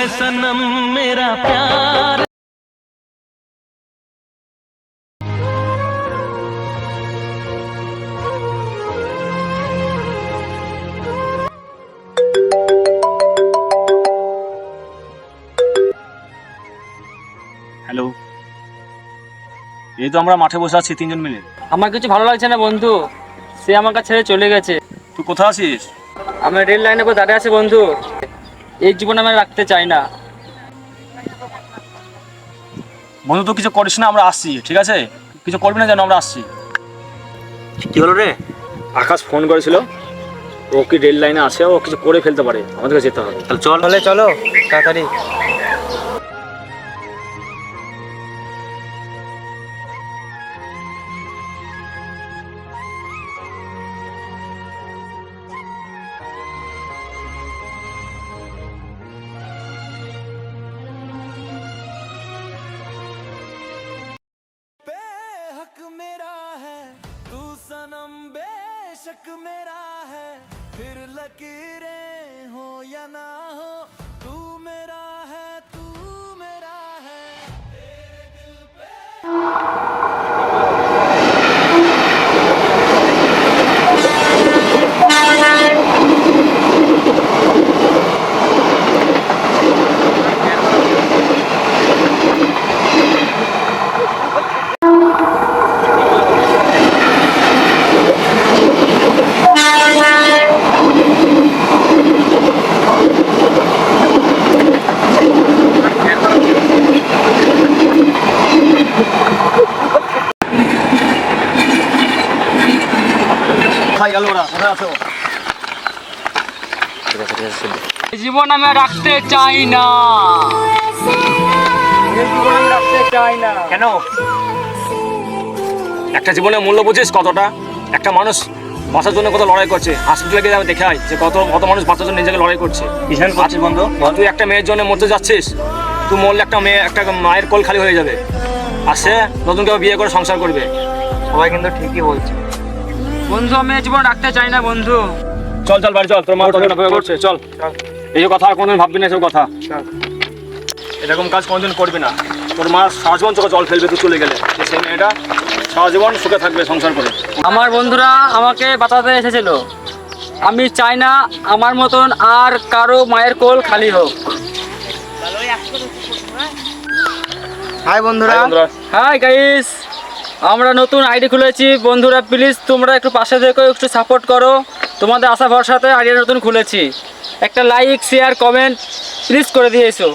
है सनम मेरा प्यार। হ্যালো, এই তো আমরা মাঠে বসে আছি তিনজন মিলে। আমার কিছু ভালো লাগছে না বন্ধু, সে আমাকে ছেড়ে চলে গেছে। তুই কোথায় আছিস? আমি রেল লাইনে করে দাঁড়িয়ে আছি বন্ধু, এই জীবন আমি রাখতে চাই না। বন্ধু তো কিছু করিস না, আমরা আসছি, ঠিক আছে? কিছু করবি না যেন, আমরা আসছি। কি হলো রে? আকাশ ফোন করেছিল, ও কি রেল লাইনে আছে, ও কিছু করে ফেলতে পারে, আমাদেরকে যেতে হবে। তাহলে চল। তাহলে চলো তাড়াতাড়ি। मेरा है तू सनम बेशक मेरा है, फिर लकीरें हो या ना हो, तू मेरा है तू मेरा है। तेरे दिल पे জীবন আমি রাখতে চাই না, জীবন আমি রাখতে চাই না। কেন? একটা জীবনের মূল্য বুঝিস কতটা? একটা মানুষ বাঁচার জন্য কত লড়াই করছে, হসপিটালে গিয়ে আমি দেখাই যে কত কত মানুষ বাঁচার জন্য নিজেকে লড়াই করছে। কিষান করছিস বন্ধু, তুই একটা মেয়ের জন্য মরতে যাচ্ছিস। তুই মরলে একটা মেয়ে, একটা মায়ের কোল খালি হয়ে যাবে, আর সে নতুন কেউ বিয়ে করে সংসার করবে। সবাই কিন্তু ঠিকই বলছে বন্ধু, আমি জীবন রাখতে চাই না বন্ধু। চল চল বাড়ি চল, তোর মা তোকে অপেক্ষা করছে। চল, এই যে কথা কোনোদিন ভাববি না, এসব কথা। এরকম কাজ কোনোদিন করবি না। তোর মা সারা জীবন চোখে জল ফেলবে তুই চলে গেলে, সেই মেয়েটা সারা জীবন সুখে থাকবে সংসার করে। আমার বন্ধুরা আমাকে বাঁচাতে এসেছিল, আমি চাই না আমার মতন আর কারো মায়ের কোল খালি হোক। হাই বন্ধুরা। হাই গাইস, আমরা নতুন আইডি খুলেছি বন্ধুরা, প্লিজ তোমরা একটু পাশে থেকো, একটু সাপোর্ট করো। তোমাদের আশা ভরসাতে আইডি নতুন খুলেছি, একটা লাইক শেয়ার কমেন্ট প্লিজ করে দিয়েছো।